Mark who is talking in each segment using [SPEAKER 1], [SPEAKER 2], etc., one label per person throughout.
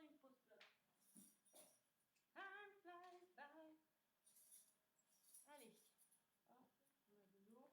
[SPEAKER 1] une pause clope. Time flies by. Allez. Hop, on a de l'eau.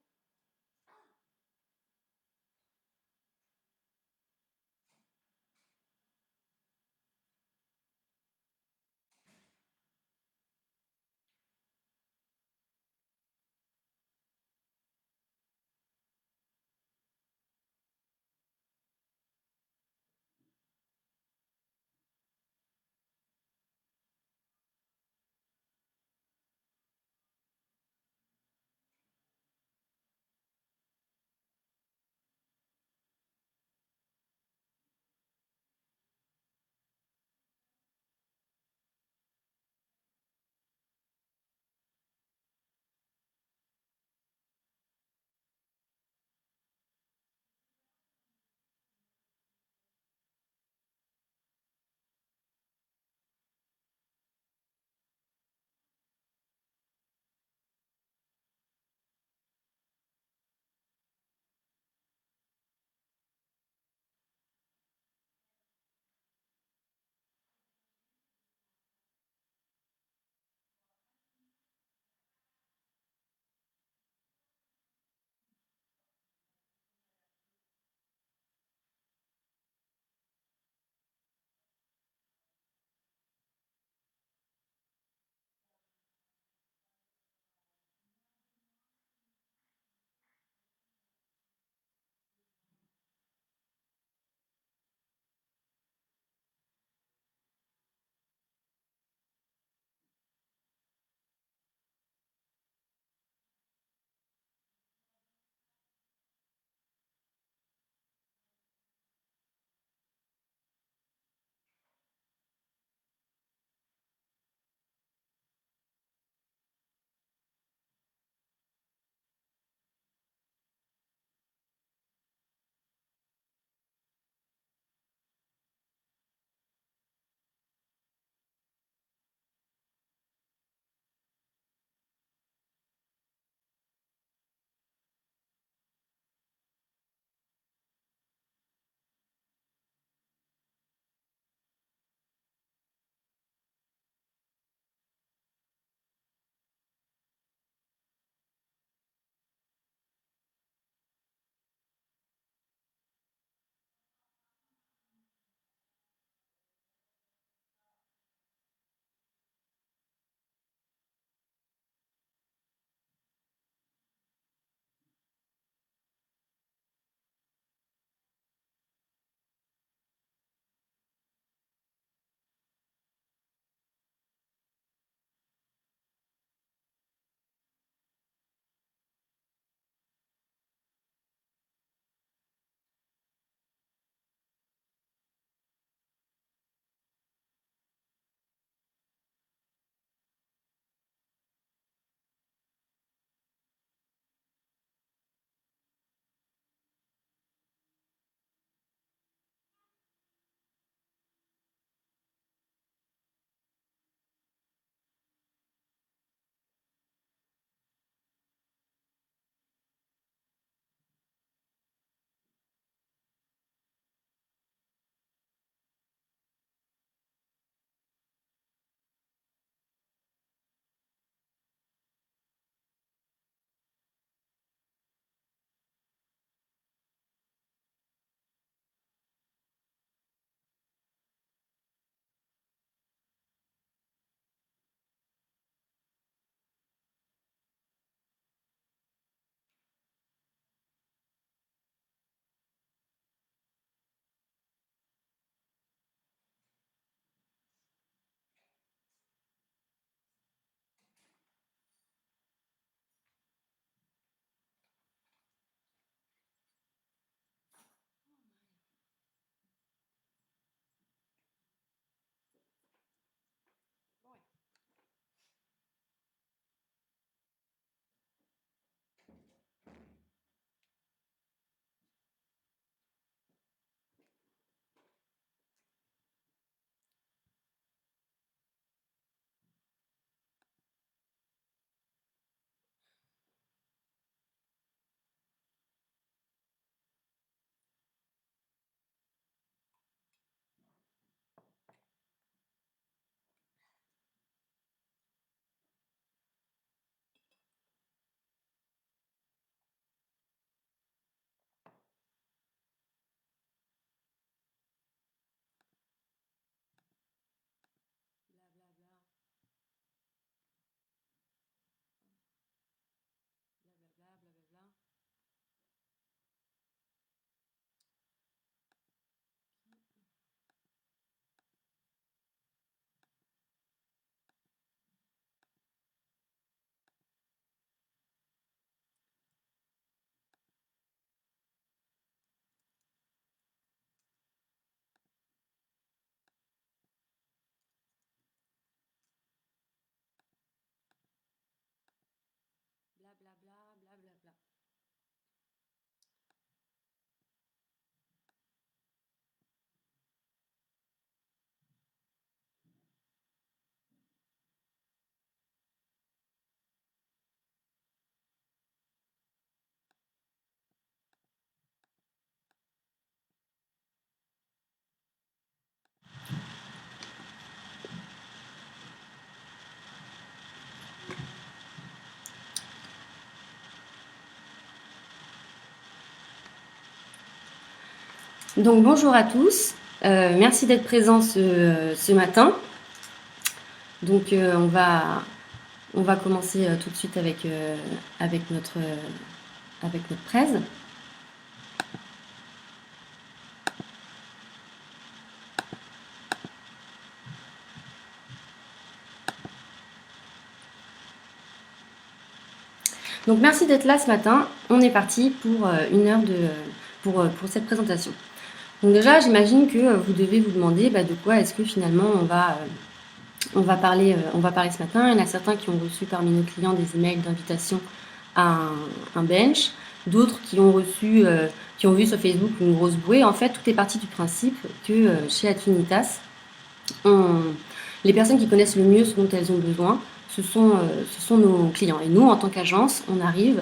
[SPEAKER 2] Donc bonjour à tous, merci d'être présents ce matin. Donc on va commencer tout de suite avec notre presse. Donc merci d'être là ce matin. On est parti pour une heure pour cette présentation. Donc déjà, j'imagine que vous devez vous demander de quoi est-ce que finalement on va parler ce matin. Il y en a certains qui ont reçu parmi nos clients des emails d'invitation à un bench, d'autres qui ont vu sur Facebook une grosse bouée. En fait, tout est parti du principe que chez Affinitas, les personnes qui connaissent le mieux ce dont elles ont besoin, ce sont nos clients. Et nous, en tant qu'agence, on arrive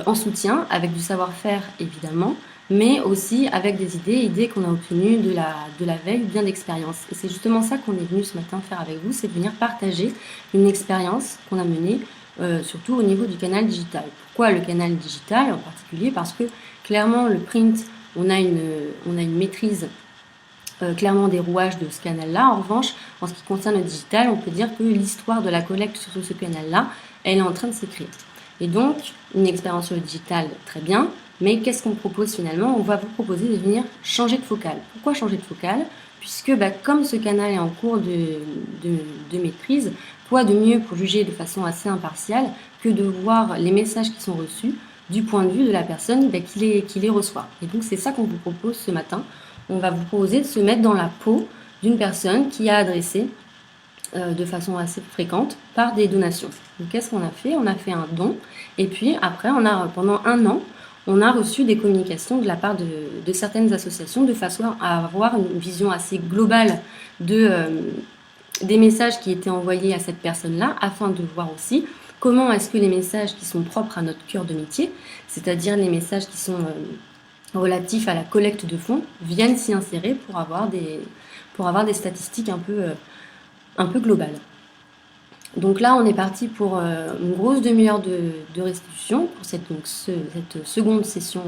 [SPEAKER 2] en soutien avec du savoir-faire évidemment, mais aussi avec des idées qu'on a obtenues de la veille, bien d'expérience. Et c'est justement ça qu'on est venu ce matin faire avec vous, c'est de venir partager une expérience qu'on a menée, surtout au niveau du canal digital. Pourquoi le canal digital en particulier? Parce que clairement, le print, on a une maîtrise clairement des rouages de ce canal-là. En revanche, en ce qui concerne le digital, on peut dire que l'histoire de la collecte sur ce canal-là, elle est en train de s'écrire. Et donc, une expérience sur le digital, très bien. Mais qu'est-ce qu'on propose finalement? On va vous proposer de venir changer de focale. Pourquoi changer de focale? Puisque comme ce canal est en cours de maîtrise, quoi de mieux pour juger de façon assez impartiale que de voir les messages qui sont reçus du point de vue de la personne qui les reçoit. Et donc c'est ça qu'on vous propose ce matin. On va vous proposer de se mettre dans la peau d'une personne qui a adressé de façon assez fréquente par des donations. Donc qu'est-ce qu'on a fait? On a fait un don et puis après pendant un an, on a reçu des communications de la part de certaines associations de façon à avoir une vision assez globale des messages qui étaient envoyés à cette personne-là, afin de voir aussi comment est-ce que les messages qui sont propres à notre cœur de métier, c'est-à-dire les messages qui sont relatifs à la collecte de fonds, viennent s'y insérer pour avoir des statistiques un peu globales. Donc là, on est parti pour une grosse demi-heure de restitution pour cette seconde session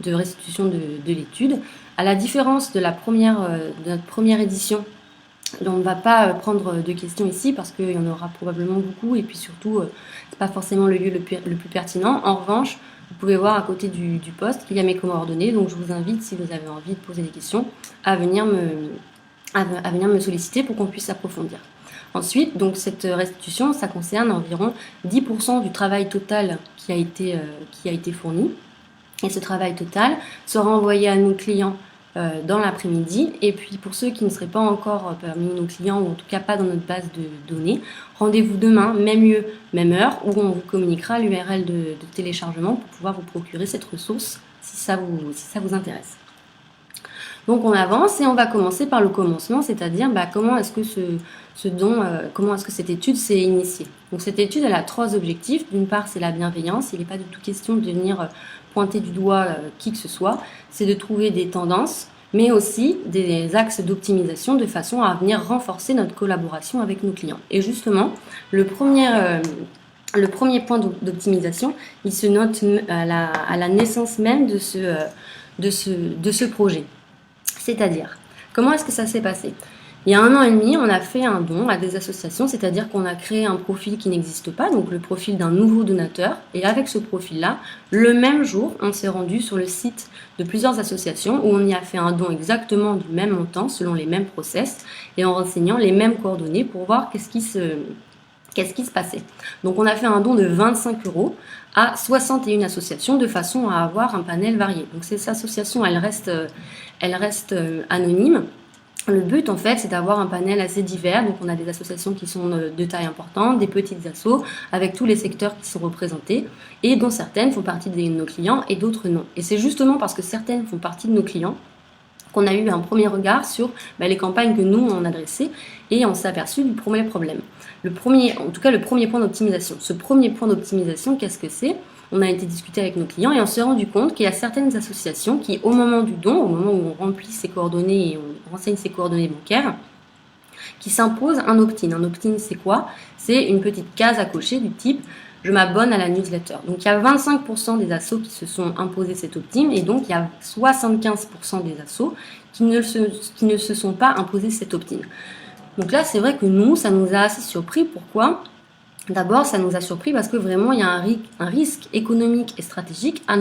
[SPEAKER 2] de restitution de l'étude. À la différence de notre première édition, on ne va pas prendre de questions ici parce qu'il y en aura probablement beaucoup et puis surtout, c'est pas forcément le lieu le plus pertinent. En revanche, vous pouvez voir à côté du poste qu'il y a mes coordonnées, donc je vous invite, si vous avez envie de poser des questions, à venir me solliciter pour qu'on puisse approfondir. Ensuite, donc cette restitution, ça concerne environ 10% du travail total qui a été fourni. Et ce travail total sera envoyé à nos clients dans l'après-midi. Et puis pour ceux qui ne seraient pas encore parmi nos clients, ou en tout cas pas dans notre base de données, rendez-vous demain, même lieu, même heure, où on vous communiquera l'URL de téléchargement pour pouvoir vous procurer cette ressource si ça vous intéresse. Donc on avance et on va commencer par le commencement, c'est-à-dire comment est-ce que comment est-ce que cette étude s'est initiée. Donc cette étude, elle a 3 objectifs. D'une part, c'est la bienveillance. Il n'est pas du tout question de venir pointer du doigt qui que ce soit. C'est de trouver des tendances, mais aussi des axes d'optimisation de façon à venir renforcer notre collaboration avec nos clients. Et justement, le premier point d'optimisation, il se note à la naissance même de ce projet. C'est-à-dire, comment est-ce que ça s'est passé? Il y a 1 an et demi, on a fait un don à des associations, c'est-à-dire qu'on a créé un profil qui n'existe pas, donc le profil d'un nouveau donateur. Et avec ce profil-là, le même jour, on s'est rendu sur le site de plusieurs associations où on y a fait un don exactement du même montant, selon les mêmes process, et en renseignant les mêmes coordonnées pour voir qu'est-ce qui se passait. Donc on a fait un don de 25 € à 61 associations de façon à avoir un panel varié. Donc ces associations, elles restent anonymes. Le but, en fait, c'est d'avoir un panel assez divers. Donc, on a des associations qui sont de taille importante, des petites assos, avec tous les secteurs qui sont représentés, et dont certaines font partie de nos clients et d'autres non. Et c'est justement parce que certaines font partie de nos clients qu'on a eu un premier regard sur les campagnes que nous, on adressait, et on s'est aperçu du premier problème. Le premier point d'optimisation. Ce premier point d'optimisation, qu'est-ce que c'est? On a été discuter avec nos clients et on s'est rendu compte qu'il y a certaines associations qui, au moment du don, au moment où on remplit ses coordonnées et on renseigne ses coordonnées bancaires, qui s'imposent un opt-in. Un opt-in, c'est quoi? C'est une petite case à cocher du type je m'abonne à la newsletter. Donc il y a 25% des assos qui se sont imposés cet opt-in et donc il y a 75% des assos qui ne se sont pas imposés cet opt-in. Donc là, c'est vrai que nous, ça nous a assez surpris. Pourquoi ? D'abord, ça nous a surpris parce que vraiment, il y a un risque économique et stratégique à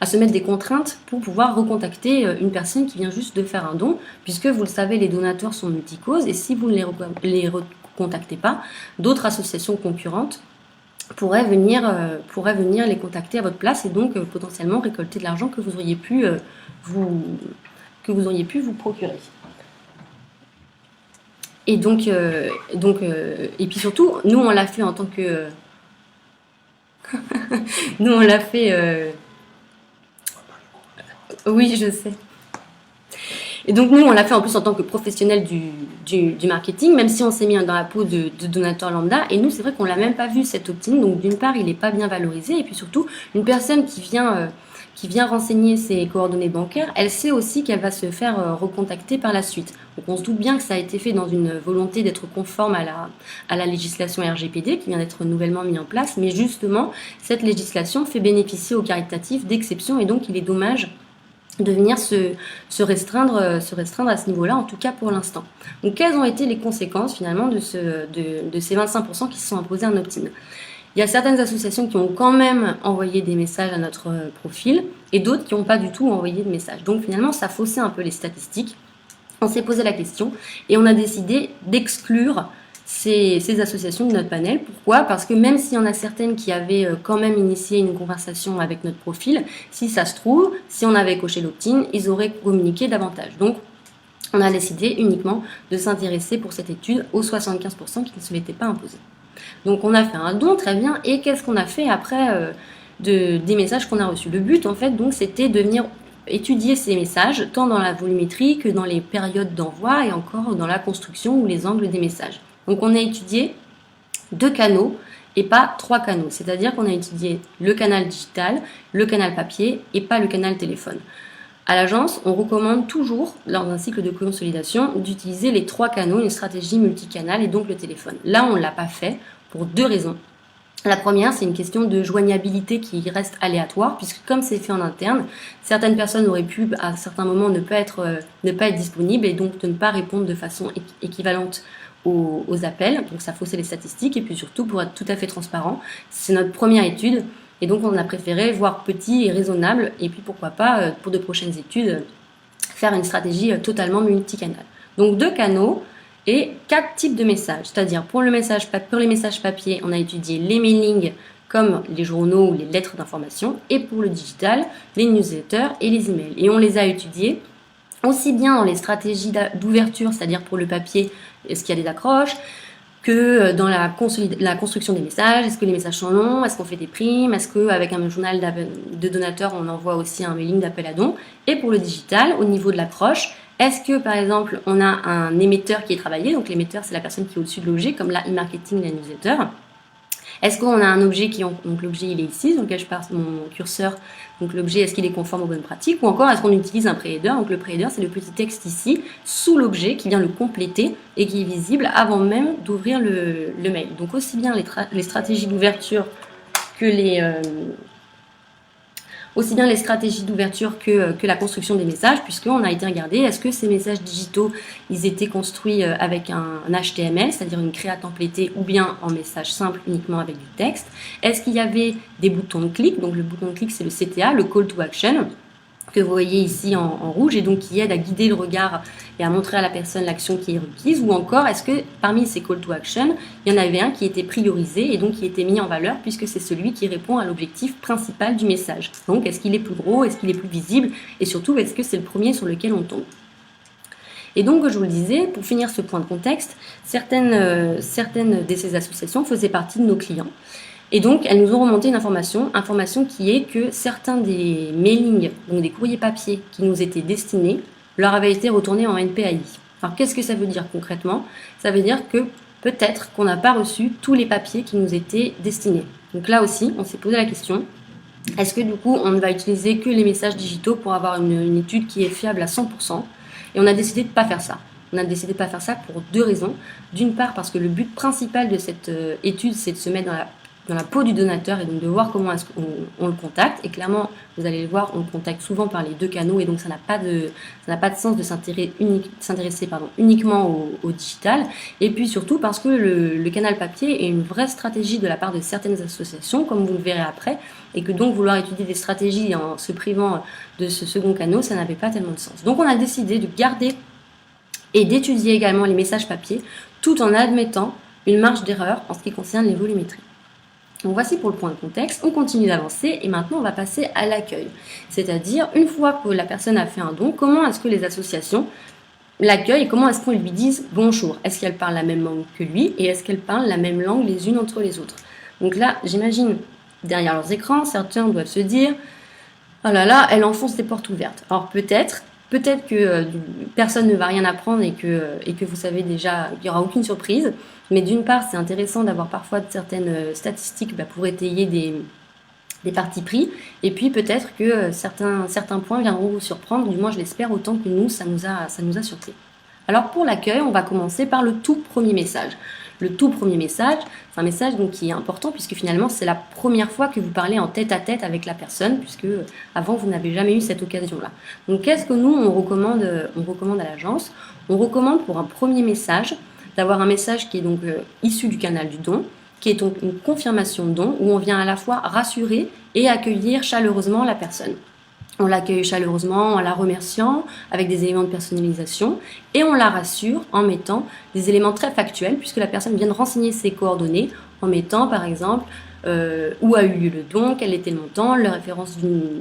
[SPEAKER 2] se mettre des contraintes pour pouvoir recontacter une personne qui vient juste de faire un don, puisque vous le savez, les donateurs sont multicauses et si vous ne les recontactez pas, d'autres associations concurrentes pourraient venir les contacter à votre place et donc potentiellement récolter de l'argent que vous auriez pu vous procurer. Et donc, et puis surtout, nous on l'a fait en tant que, nous on l'a fait, oui je sais. Et donc nous on l'a fait en plus en tant que professionnel du marketing, même si on s'est mis dans la peau de donateur lambda. Et nous c'est vrai qu'on l'a même pas vu cet opt-in. Donc d'une part il n'est pas bien valorisé, et puis surtout une personne qui vient renseigner ses coordonnées bancaires, elle sait aussi qu'elle va se faire recontacter par la suite. Donc on se doute bien que ça a été fait dans une volonté d'être conforme à la législation RGPD qui vient d'être nouvellement mise en place, mais justement cette législation fait bénéficier aux caritatifs d'exceptions et donc il est dommage de venir se restreindre à ce niveau-là, en tout cas pour l'instant. Donc quelles ont été les conséquences finalement de ces 25% qui se sont imposés un opt-in ? Il y a certaines associations qui ont quand même envoyé des messages à notre profil et d'autres qui n'ont pas du tout envoyé de messages. Donc finalement, ça faussait un peu les statistiques. On s'est posé la question et on a décidé d'exclure ces associations de notre panel. Pourquoi ? Parce que même s'il y en a certaines qui avaient quand même initié une conversation avec notre profil, si ça se trouve, si on avait coché l'opt-in, ils auraient communiqué davantage. Donc on a décidé uniquement de s'intéresser pour cette étude aux 75% qui ne se l'étaient pas imposés. Donc on a fait un don, très bien, et qu'est-ce qu'on a fait après des messages qu'on a reçus ? Le but en fait donc c'était de venir étudier ces messages tant dans la volumétrie que dans les périodes d'envoi et encore dans la construction ou les angles des messages. Donc on a étudié 2 canaux et pas 3 canaux, c'est-à-dire qu'on a étudié le canal digital, le canal papier et pas le canal téléphone. À l'agence, on recommande toujours, lors d'un cycle de consolidation, d'utiliser les 3 canaux, une stratégie multicanal et donc le téléphone. Là, on ne l'a pas fait pour 2 raisons. La première, c'est une question de joignabilité qui reste aléatoire, puisque comme c'est fait en interne, certaines personnes auraient pu, à certains moments, ne pas être disponibles et donc de ne pas répondre de façon équivalente aux appels. Donc ça faussait les statistiques. Et puis surtout, pour être tout à fait transparent, c'est notre première étude. Et donc, on a préféré voir petit et raisonnable. Et puis, pourquoi pas, pour de prochaines études, faire une stratégie totalement multicanal. Donc, 2 canaux et 4 types de messages. C'est-à-dire, pour les messages papier, on a étudié les mailings comme les journaux ou les lettres d'information. Et pour le digital, les newsletters et les emails. Et on les a étudiés aussi bien dans les stratégies d'ouverture, c'est-à-dire pour le papier, est-ce qu'il y a des accroches, que dans la construction des messages, est-ce que les messages sont longs, est-ce qu'on fait des primes, est-ce qu'avec un journal de donateurs, on envoie aussi un mailing d'appel à dons. Et pour le digital, au niveau de l'accroche, est-ce que par exemple, on a un émetteur qui est travaillé, donc l'émetteur c'est la personne qui est au-dessus de l'objet, comme la e-marketing, la newsletter. Est-ce qu'on a un objet donc l'objet il est ici, donc là je passe mon curseur, donc l'objet est-ce qu'il est conforme aux bonnes pratiques, ou encore est-ce qu'on utilise un pré-header, donc le pré-header c'est le petit texte ici, sous l'objet qui vient le compléter et qui est visible avant même d'ouvrir le mail. Donc aussi bien les stratégies d'ouverture que que la construction des messages, puisqu'on a été regarder est-ce que ces messages digitaux, ils étaient construits avec un HTML, c'est-à-dire une créa templétée, ou bien en message simple uniquement avec du texte. Est-ce qu'il y avait des boutons de clic ? Donc le bouton de clic, c'est le CTA, le Call to Action, que vous voyez ici en rouge, et donc qui aide à guider le regard et à montrer à la personne l'action qui est requise, ou encore est-ce que parmi ces call to action, il y en avait un qui était priorisé et donc qui était mis en valeur puisque c'est celui qui répond à l'objectif principal du message. Donc est-ce qu'il est plus gros, est-ce qu'il est plus visible, et surtout est-ce que c'est le premier sur lequel on tombe. Et donc, je vous le disais, pour finir ce point de contexte, certaines de ces associations faisaient partie de nos clients. Et donc, elles nous ont remonté une information qui est que certains des mailings, donc des courriers papier qui nous étaient destinés, leur avaient été retournés en NPAI. Alors, qu'est-ce que ça veut dire concrètement ? Ça veut dire que peut-être qu'on n'a pas reçu tous les papiers qui nous étaient destinés. Donc là aussi, on s'est posé la question, est-ce que du coup, on ne va utiliser que les messages digitaux pour avoir une étude qui est fiable à 100% ? Et on a décidé de ne pas faire ça. On a décidé de ne pas faire ça pour 2 raisons. D'une part, parce que le but principal de cette étude, c'est de se mettre dans la peau du donateur et donc de voir comment est-ce qu'on le contacte. Et clairement, vous allez le voir, on le contacte souvent par les deux canaux et donc ça n'a pas de sens de s'intéresser uniquement au digital. Et puis surtout parce que le canal papier est une vraie stratégie de la part de certaines associations, comme vous le verrez après, et que donc vouloir étudier des stratégies en se privant de ce second canal, ça n'avait pas tellement de sens. Donc on a décidé de garder et d'étudier également les messages papier, tout en admettant une marge d'erreur en ce qui concerne les volumétries. Donc voici pour le point de contexte, on continue d'avancer et maintenant on va passer à l'accueil. C'est-à-dire, une fois que la personne a fait un don, comment est-ce que les associations l'accueillent et comment est-ce qu'on lui dise bonjour? Est-ce qu'elles parlent la même langue que lui et est-ce qu'elles parlent la même langue les unes entre les autres? Donc là, j'imagine, derrière leurs écrans, certains doivent se dire « Oh là là, elle enfonce des portes ouvertes ». Alors peut-être que personne ne va rien apprendre et que vous savez déjà qu'il n'y aura aucune surprise. Mais d'une part, c'est intéressant d'avoir parfois certaines statistiques pour étayer des partis pris. Et puis peut-être que certains points viendront vous surprendre. Du moins, je l'espère autant que nous, ça nous a surpris. Alors pour l'accueil, on va commencer par le tout premier message. Le tout premier message, c'est un message donc qui est important puisque finalement c'est la première fois que vous parlez en tête-à-tête avec la personne puisque avant vous n'avez jamais eu cette occasion-là. Donc qu'est-ce que nous on recommande à l'agence? On recommande pour un premier message d'avoir un message qui est donc issu du canal du don, qui est donc une confirmation de don où on vient à la fois rassurer et accueillir chaleureusement la personne. On l'accueille chaleureusement en la remerciant avec des éléments de personnalisation et on la rassure en mettant des éléments très factuels puisque la personne vient de renseigner ses coordonnées en mettant par exemple où a eu lieu le don, quel était le montant, la référence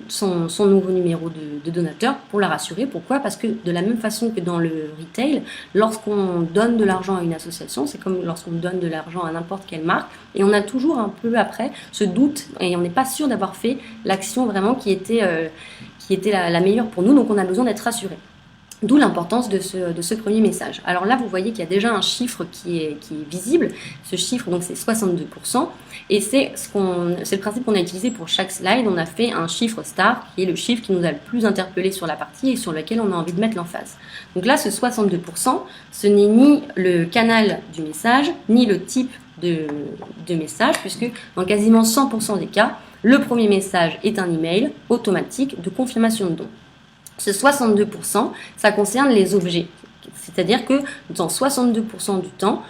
[SPEAKER 2] son nouveau numéro de donateur pour la rassurer. Pourquoi? Parce que de la même façon que dans le retail, lorsqu'on donne de l'argent à une association, c'est comme lorsqu'on donne de l'argent à n'importe quelle marque et on a toujours un peu après ce doute et on n'est pas sûr d'avoir fait l'action vraiment qui était la meilleure pour nous, donc on a besoin d'être rassuré. D'où l'importance de ce premier message. Alors là, vous voyez qu'il y a déjà un chiffre qui est visible. Ce chiffre, donc c'est 62%. Et c'est le principe qu'on a utilisé pour chaque slide. On a fait un chiffre star, qui est le chiffre qui nous a le plus interpellé sur la partie et sur lequel on a envie de mettre l'emphase. Donc là, ce 62%, ce n'est ni le canal du message, ni le type de message, puisque dans quasiment 100% des cas, le premier message est un email automatique de confirmation de don. Ce 62%, ça concerne les objets. C'est-à-dire que dans 62% du temps,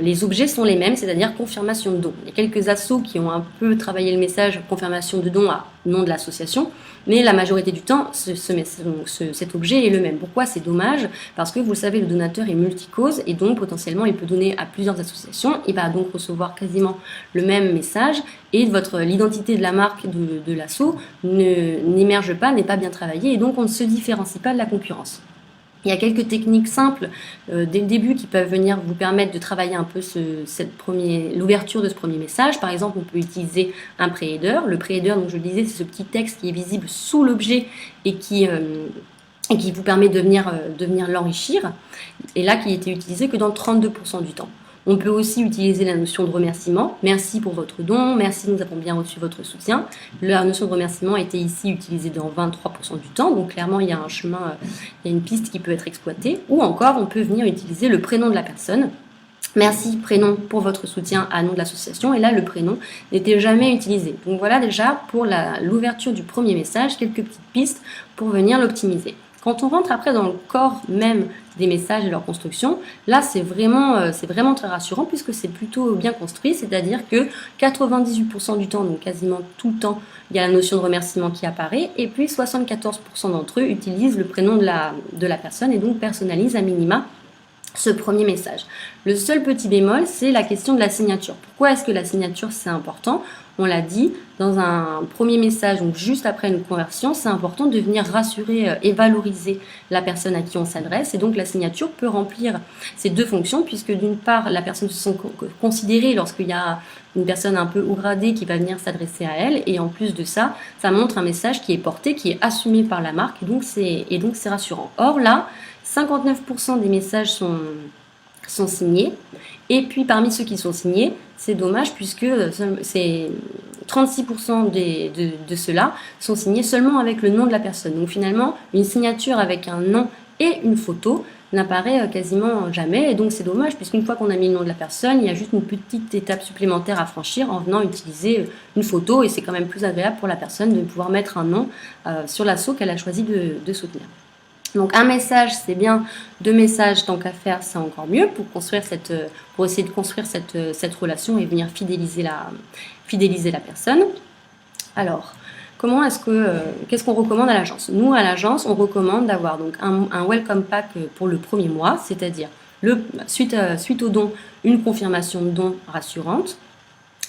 [SPEAKER 2] les objets sont les mêmes, c'est-à-dire confirmation de don. Il y a quelques assos qui ont un peu travaillé le message confirmation de don à nom de l'association, mais la majorité du temps, cet objet est le même. Pourquoi? C'est dommage, parce que vous le savez, le donateur est multicause et donc potentiellement il peut donner à plusieurs associations. Il va donc recevoir quasiment le même message et l'identité de la marque de l'asso n'émerge pas, n'est pas bien travaillée et donc on ne se différencie pas de la concurrence. Il y a quelques techniques simples dès le début qui peuvent venir vous permettre de travailler un peu l'ouverture de ce premier message. Par exemple, on peut utiliser un pré-header. Le pré-header, donc je le disais, c'est ce petit texte qui est visible sous l'objet et qui vous permet de venir l'enrichir. Et là, qui était utilisé que dans 32% du temps. On peut aussi utiliser la notion de remerciement. Merci pour votre don, merci, nous avons bien reçu votre soutien. La notion de remerciement a été ici utilisée dans 23% du temps, donc clairement il y a un chemin, il y a une piste qui peut être exploitée. Ou encore, on peut venir utiliser le prénom de la personne. Merci, prénom, pour votre soutien à nom de l'association. Et là, le prénom n'était jamais utilisé. Donc voilà déjà pour l'ouverture du premier message, quelques petites pistes pour venir l'optimiser. Quand on rentre après dans le corps même des messages et leur construction, là c'est vraiment très rassurant puisque c'est plutôt bien construit, c'est-à-dire que 98% du temps, donc quasiment tout le temps, il y a la notion de remerciement qui apparaît et puis 74% d'entre eux utilisent le prénom de la personne et donc personnalisent à minima ce premier message. Le seul petit bémol, c'est la question de la signature. Pourquoi est-ce que la signature c'est important? On l'a dit, dans un premier message, donc juste après une conversion, c'est important de venir rassurer et valoriser la personne à qui on s'adresse. Et donc la signature peut remplir ces deux fonctions, puisque d'une part, la personne se sent considérée lorsqu'il y a une personne un peu haut gradée qui va venir s'adresser à elle. Et en plus de ça, ça montre un message qui est porté, qui est assumé par la marque, et donc c'est rassurant. Or là, 59% des messages sont signés. Et puis parmi ceux qui sont signés, c'est dommage puisque c'est 36% de ceux-là sont signés seulement avec le nom de la personne. Donc finalement, une signature avec un nom et une photo, n'apparaît quasiment jamais. Et donc c'est dommage, puisqu'une fois qu'on a mis le nom de la personne, il y a juste une petite étape supplémentaire à franchir en venant utiliser une photo. Et c'est quand même plus agréable pour la personne de pouvoir mettre un nom sur l'asso qu'elle a choisi de soutenir. Donc un message, c'est bien. 2 messages, tant qu'à faire, c'est encore mieux pour essayer de construire cette relation et venir fidéliser la personne. Alors, qu'est-ce qu'on recommande à l'agence? Nous, à l'agence, on recommande d'avoir donc un welcome pack pour le premier mois, c'est-à-dire suite au don, une confirmation de don rassurante,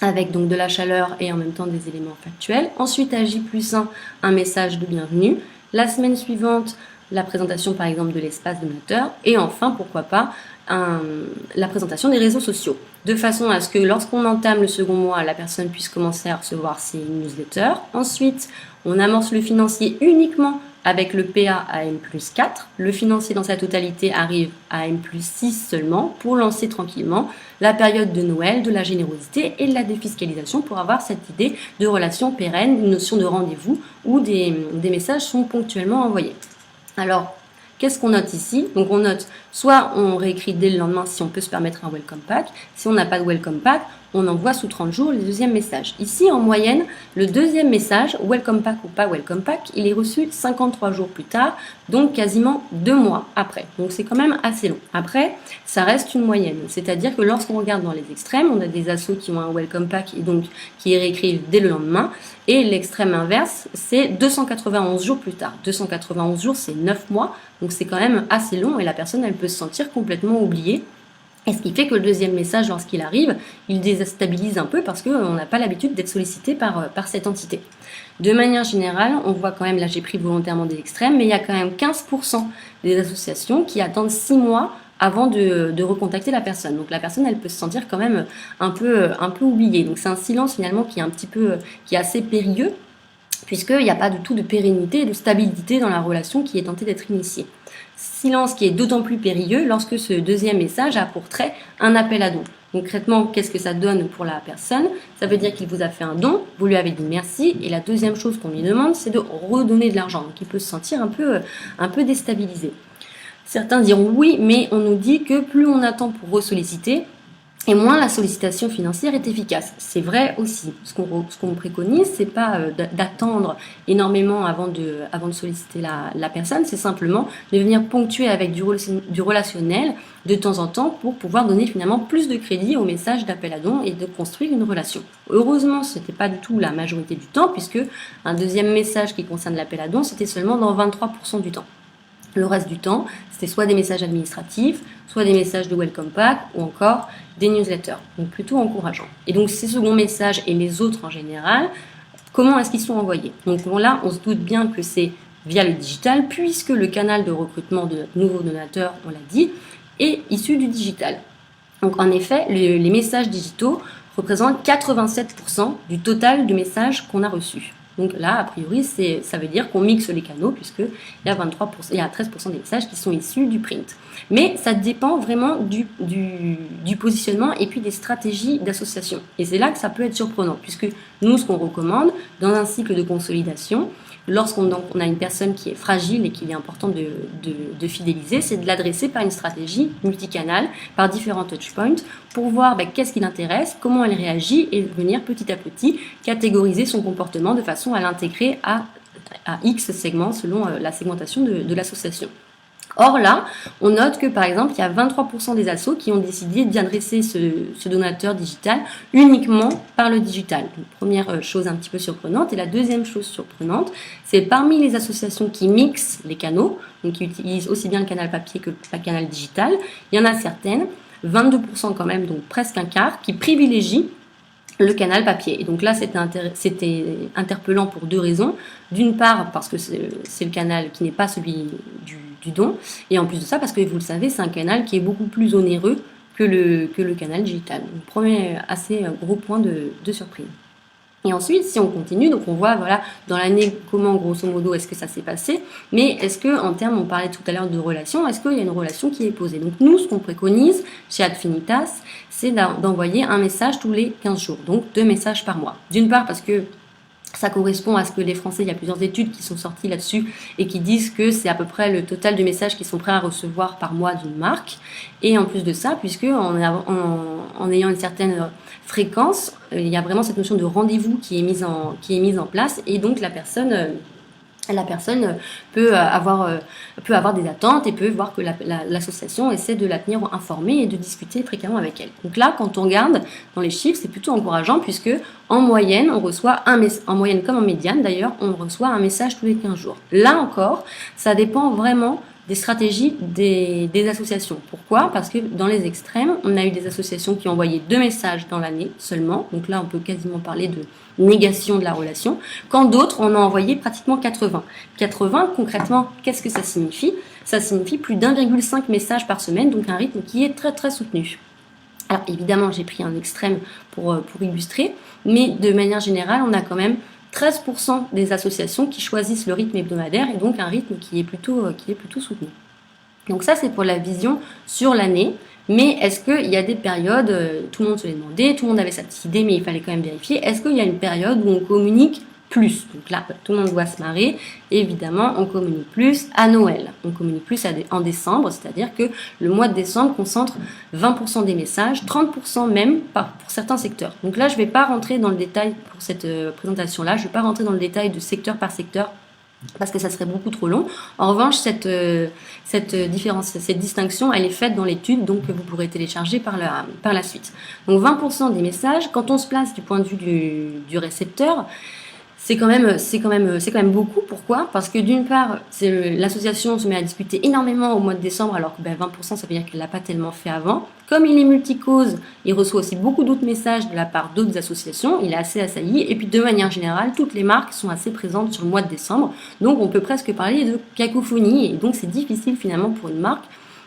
[SPEAKER 2] avec donc de la chaleur et en même temps des éléments factuels. Ensuite, à J+1, un message de bienvenue. La semaine suivante, la présentation par exemple de l'espace donateur. Et enfin, pourquoi pas, la présentation des réseaux sociaux. De façon à ce que lorsqu'on entame le second mois, la personne puisse commencer à recevoir ses newsletters. Ensuite, on amorce le financier uniquement avec le PA à M+4. Le financier dans sa totalité arrive à M+6 seulement pour lancer tranquillement la période de Noël, de la générosité et de la défiscalisation pour avoir cette idée de relation pérenne, une notion de rendez-vous où des messages sont ponctuellement envoyés. Alors, qu'est-ce qu'on note ici? Donc on note, soit on réécrit dès le lendemain si on peut se permettre un welcome pack. Si on n'a pas de welcome pack, on envoie sous 30 jours le deuxième message. Ici, en moyenne, le deuxième message, welcome pack ou pas welcome pack, il est reçu 53 jours plus tard, donc quasiment 2 mois après. Donc c'est quand même assez long. Après, ça reste une moyenne. C'est-à-dire que lorsqu'on regarde dans les extrêmes, on a des assos qui ont un welcome pack et donc qui réécrivent dès le lendemain. Et l'extrême inverse, c'est 291 jours plus tard. 291 jours, c'est 9 mois. Donc c'est quand même assez long et la personne, elle peut se sentir complètement oubliée. Et ce qui fait que le deuxième message, lorsqu'il arrive, il déstabilise un peu parce qu'on n'a pas l'habitude d'être sollicité par cette entité. De manière générale, on voit quand même, là j'ai pris volontairement des extrêmes, mais il y a quand même 15% des associations qui attendent 6 mois avant de recontacter la personne. Donc la personne, elle peut se sentir quand même un peu oubliée. Donc c'est un silence finalement qui est assez périlleux, puisqu'il n'y a pas du tout de pérennité et de stabilité dans la relation qui est tentée d'être initiée. Silence qui est d'autant plus périlleux lorsque ce deuxième message a pour trait un appel à don. Concrètement, qu'est-ce que ça donne pour la personne? Ça veut dire qu'il vous a fait un don, vous lui avez dit merci, et la deuxième chose qu'on lui demande, c'est de redonner de l'argent. Donc il peut se sentir un peu déstabilisé. Certains diront oui, mais on nous dit que plus on attend pour ressolliciter, et moins la sollicitation financière est efficace. C'est vrai aussi. Ce qu'on préconise, c'est pas d'attendre énormément avant de solliciter la personne, c'est simplement de venir ponctuer avec du relationnel de temps en temps pour pouvoir donner finalement plus de crédit au message d'appel à don et de construire une relation. Heureusement, ce n'était pas du tout la majorité du temps, puisque un deuxième message qui concerne l'appel à don, c'était seulement dans 23% du temps. Le reste du temps, c'était soit des messages administratifs, soit des messages de welcome pack ou encore des newsletters. Donc plutôt encourageant. Et donc ces seconds messages et les autres en général, comment est-ce qu'ils sont envoyés? Donc là, on se doute bien que c'est via le digital, puisque le canal de recrutement de notre nouveau donateur, on l'a dit, est issu du digital. Donc en effet, les messages digitaux représentent 87% du total de messages qu'on a reçus. Donc là, a priori, ça veut dire qu'on mixe les canaux, puisqu'il y a 13% des messages qui sont issus du print. Mais ça dépend vraiment du positionnement et puis des stratégies d'association. Et c'est là que ça peut être surprenant, puisque nous, ce qu'on recommande dans un cycle de consolidation, lorsqu'on a une personne qui est fragile et qu'il est important de fidéliser, c'est de l'adresser par une stratégie multicanale, par différents touchpoints, pour voir qu'est-ce qui l'intéresse, comment elle réagit et venir petit à petit catégoriser son comportement de façon à l'intégrer à X segments selon la segmentation de l'association. Or là, on note que par exemple, il y a 23% des assos qui ont décidé d'adresser ce donateur digital uniquement par le digital. Donc, première chose un petit peu surprenante. Et la deuxième chose surprenante, c'est parmi les associations qui mixent les canaux, donc qui utilisent aussi bien le canal papier que le canal digital, il y en a certaines, 22% quand même, donc presque un quart, qui privilégient le canal papier. Et donc là, c'était interpellant pour 2 raisons. D'une part, parce que c'est le canal qui n'est pas celui du don. Et en plus de ça, parce que vous le savez, c'est un canal qui est beaucoup plus onéreux que le canal digital. Donc, premier assez gros point de surprise. Et ensuite, si on continue, donc on voit, voilà, dans l'année, comment, grosso modo, est-ce que ça s'est passé, mais est-ce que, en termes, on parlait tout à l'heure de relation, est-ce qu'il y a une relation qui est posée? Donc nous, ce qu'on préconise chez Adfinitas, c'est d'envoyer un message tous les 15 jours, donc 2 messages par mois. D'une part, parce que Ça correspond à ce que les Français, il y a plusieurs études qui sont sorties là-dessus et qui disent que c'est à peu près le total de messages qu'ils sont prêts à recevoir par mois d'une marque. Et en plus de ça, puisque en ayant une certaine fréquence, il y a vraiment cette notion de rendez-vous qui est mise en place, et donc la personne peut avoir des attentes et peut voir que l'association essaie de la tenir informée et de discuter fréquemment avec elle. Donc là, quand on regarde dans les chiffres, c'est plutôt encourageant, puisque en moyenne, on reçoit en moyenne comme en médiane d'ailleurs, on reçoit un message tous les 15 jours. Là encore, ça dépend vraiment des stratégies des associations. Pourquoi? Parce que dans les extrêmes, on a eu des associations qui ont envoyé 2 messages dans l'année seulement. Donc là, on peut quasiment parler de négation de la relation. Quand d'autres, on a envoyé pratiquement 80. 80, concrètement, qu'est-ce que ça signifie? Ça signifie plus d'1,5 message par semaine, donc un rythme qui est très très soutenu. Alors évidemment, j'ai pris un extrême pour illustrer, mais de manière générale, on a quand même 13% des associations qui choisissent le rythme hebdomadaire, et donc un rythme qui est plutôt soutenu. Donc ça, c'est pour la vision sur l'année. Mais est-ce qu'il y a des périodes, tout le monde se l'est demandé, tout le monde avait sa petite idée, mais il fallait quand même vérifier, est-ce qu'il y a une période où on communique plus? Donc là, tout le monde doit se marrer. Évidemment, on communique plus à Noël. On communique plus en décembre, c'est-à-dire que le mois de décembre concentre 20% des messages, 30% même pour certains secteurs. Donc là, je ne vais pas rentrer dans le détail pour cette présentation-là, je ne vais pas rentrer dans le détail de secteur par secteur, parce que ça serait beaucoup trop long. En revanche, cette distinction, elle est faite dans l'étude, donc vous pourrez télécharger par la suite. Donc 20% des messages, quand on se place du point de vue du récepteur, c'est quand même beaucoup. Pourquoi? Parce que d'une part, l'association se met à discuter énormément au mois de décembre, alors que 20%, ça veut dire qu'elle l'a pas tellement fait avant. Comme il est multicause, il reçoit aussi beaucoup d'autres messages de la part d'autres associations, il est assez assailli, et puis de manière générale, toutes les marques sont assez présentes sur le mois de décembre, donc on peut presque parler de cacophonie, et donc c'est difficile finalement pour une marque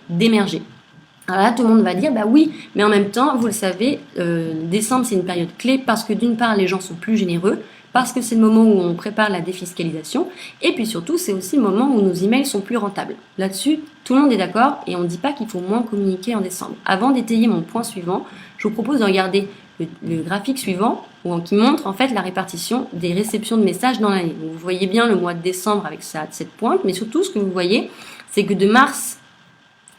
[SPEAKER 2] d'émerger. Alors là, tout le monde va dire, bah oui, mais en même temps, vous le savez, décembre, c'est une période clé, parce que d'une part, les gens sont plus généreux, parce que c'est le moment où on prépare la défiscalisation, et puis surtout, c'est aussi le moment où nos emails sont plus rentables. Là-dessus, tout le monde est d'accord, et on ne dit pas qu'il faut moins communiquer en décembre. Avant d'étayer mon point suivant, je vous propose de regarder le graphique suivant, qui montre en fait la répartition des réceptions de messages dans l'année. Vous voyez bien le mois de décembre avec cette pointe, mais surtout, ce que vous voyez, c'est que de mars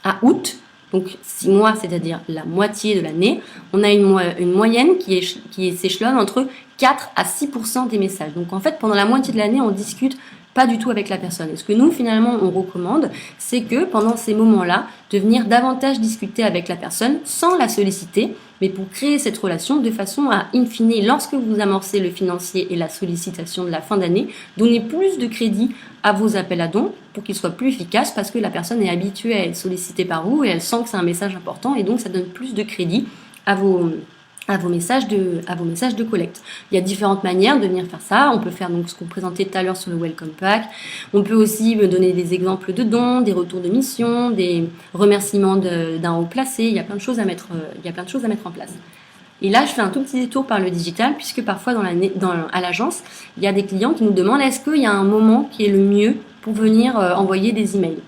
[SPEAKER 2] à août, donc 6 mois, c'est-à-dire la moitié de l'année, on a une moyenne qui s'échelonne entre 4 à 6% des messages. Donc en fait, pendant la moitié de l'année, on discute pas du tout avec la personne. Et ce que nous, finalement, on recommande, c'est que pendant ces moments-là, de venir davantage discuter avec la personne sans la solliciter, mais pour créer cette relation de façon à, in fine, lorsque vous amorcez le financier et la sollicitation de la fin d'année, donner plus de crédit à vos appels à dons pour qu'ils soient plus efficaces, parce que la personne est habituée à être sollicitée par vous et elle sent que c'est un message important, et donc ça donne plus de crédit à vos messages de collecte. Il y a différentes manières de venir faire ça. On peut faire donc ce qu'on présentait tout à l'heure sur le Welcome Pack. On peut aussi donner des exemples de dons, des retours de mission, des remerciements d'un haut placé. Il y a plein de choses à mettre en place. Et là, je fais un tout petit détour par le digital, puisque parfois à l'agence, il y a des clients qui nous demandent est-ce qu'il y a un moment qui est le mieux pour venir envoyer des emails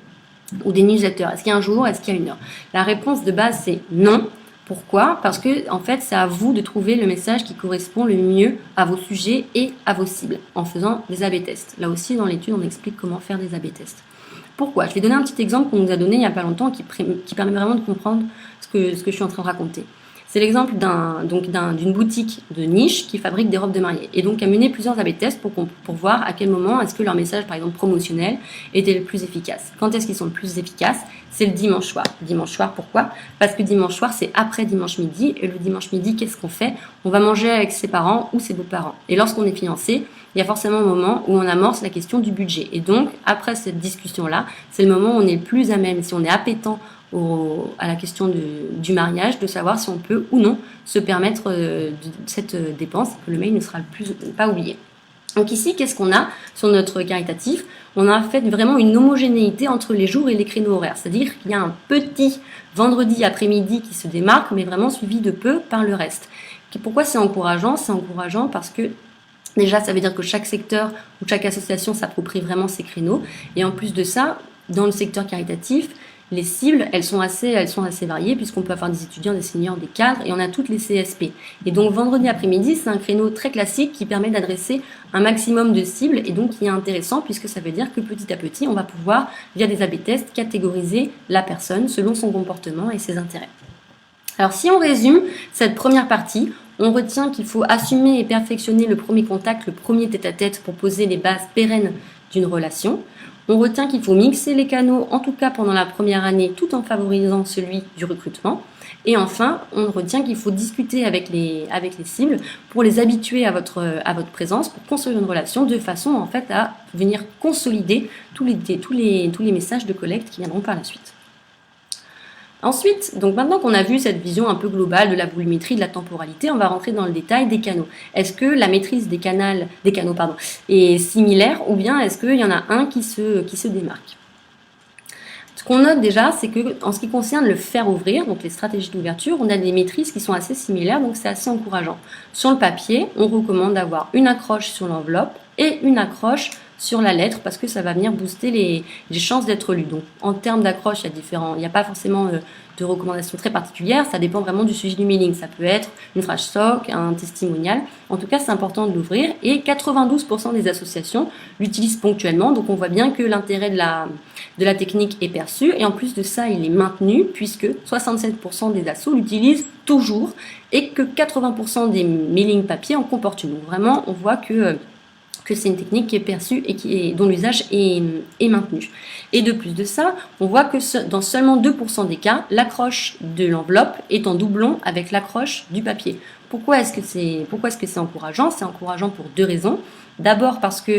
[SPEAKER 2] ou des newsletters? Est-ce qu'il y a un jour? Est-ce qu'il y a une heure? La réponse de base, c'est non. Pourquoi? Parce que, en fait, c'est à vous de trouver le message qui correspond le mieux à vos sujets et à vos cibles, en faisant des A/B tests. Là aussi, dans l'étude, on explique comment faire des A/B tests. Pourquoi? Je vais donner un petit exemple qu'on nous a donné il n'y a pas longtemps qui permet vraiment de comprendre ce que je suis en train de raconter. C'est l'exemple d'une boutique de niche qui fabrique des robes de mariée, et donc a mené plusieurs A/B tests pour voir à quel moment est-ce que leur message, par exemple promotionnel, était le plus efficace. Quand est-ce qu'ils sont le plus efficaces? C'est le dimanche soir. Dimanche soir, pourquoi? Parce que dimanche soir, c'est après dimanche midi, et le dimanche midi, qu'est-ce qu'on fait? On va manger avec ses parents ou ses beaux-parents. Et lorsqu'on est financé, il y a forcément un moment où on amorce la question du budget. Et donc, après cette discussion-là, c'est le moment où on est le plus à même, si on est appétent à la question du mariage, de savoir si on peut ou non se permettre cette dépense, que le mail ne sera pas oublié. Donc ici, qu'est-ce qu'on a sur notre caritatif? On a fait vraiment une homogénéité entre les jours et les créneaux horaires. C'est-à-dire qu'il y a un petit vendredi après-midi qui se démarque, mais vraiment suivi de peu par le reste. Pourquoi c'est encourageant? C'est encourageant parce que déjà, ça veut dire que chaque secteur ou chaque association s'approprie vraiment ses créneaux. Et en plus de ça, dans le secteur caritatif, Les cibles, elles sont assez variées puisqu'on peut avoir des étudiants, des seniors, des cadres et on a toutes les CSP. Et donc vendredi après-midi, c'est un créneau très classique qui permet d'adresser un maximum de cibles et donc qui est intéressant puisque ça veut dire que petit à petit, on va pouvoir, via des A/B tests, catégoriser la personne selon son comportement et ses intérêts. Alors si on résume cette première partie, on retient qu'il faut assumer et perfectionner le premier contact, le premier tête-à-tête pour poser les bases pérennes d'une relation. On retient qu'il faut mixer les canaux, en tout cas pendant la première année, tout en favorisant celui du recrutement. Et enfin, on retient qu'il faut discuter avec les cibles pour les habituer à votre présence, pour construire une relation de façon en fait à venir consolider tous les messages de collecte qui viendront par la suite. Ensuite, donc maintenant qu'on a vu cette vision un peu globale de la volumétrie, de la temporalité, on va rentrer dans le détail des canaux. Est-ce que la maîtrise des canaux est similaire ou bien est-ce qu'il y en a un qui se démarque? Ce qu'on note déjà, c'est que en ce qui concerne le faire ouvrir, donc les stratégies d'ouverture, on a des maîtrises qui sont assez similaires, donc c'est assez encourageant. Sur le papier, on recommande d'avoir une accroche sur l'enveloppe et une accroche sur la lettre parce que ça va venir booster les chances d'être lu. Donc en termes d'accroche, il n'y a pas forcément de recommandations très particulières, ça dépend vraiment du sujet du mailing. Ça peut être une phrase stock, un testimonial. En tout cas, c'est important de l'ouvrir et 92% des associations l'utilisent ponctuellement. Donc on voit bien que l'intérêt de la technique est perçu et en plus de ça, il est maintenu puisque 67% des assos l'utilisent toujours et que 80% des mailings papier en comportent une. Donc vraiment, on voit que c'est une technique qui est perçue et dont l'usage est maintenu. Et de plus de ça, on voit que dans seulement 2% des cas, l'accroche de l'enveloppe est en doublon avec l'accroche du papier. Pourquoi est-ce que c'est encourageant? C'est encourageant pour deux raisons. D'abord parce que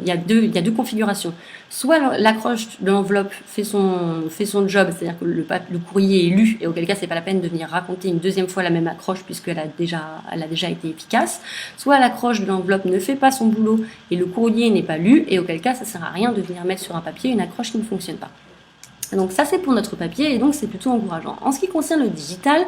[SPEAKER 2] il y a deux configurations. Soit l'accroche de l'enveloppe fait son job, c'est-à-dire que le courrier est lu et auquel cas c'est pas la peine de venir raconter une deuxième fois la même accroche puisqu'elle a déjà été efficace. Soit l'accroche de l'enveloppe ne fait pas son boulot et le courrier n'est pas lu et auquel cas ça sert à rien de venir mettre sur un papier une accroche qui ne fonctionne pas. Donc ça c'est pour notre papier et donc c'est plutôt encourageant. En ce qui concerne le digital,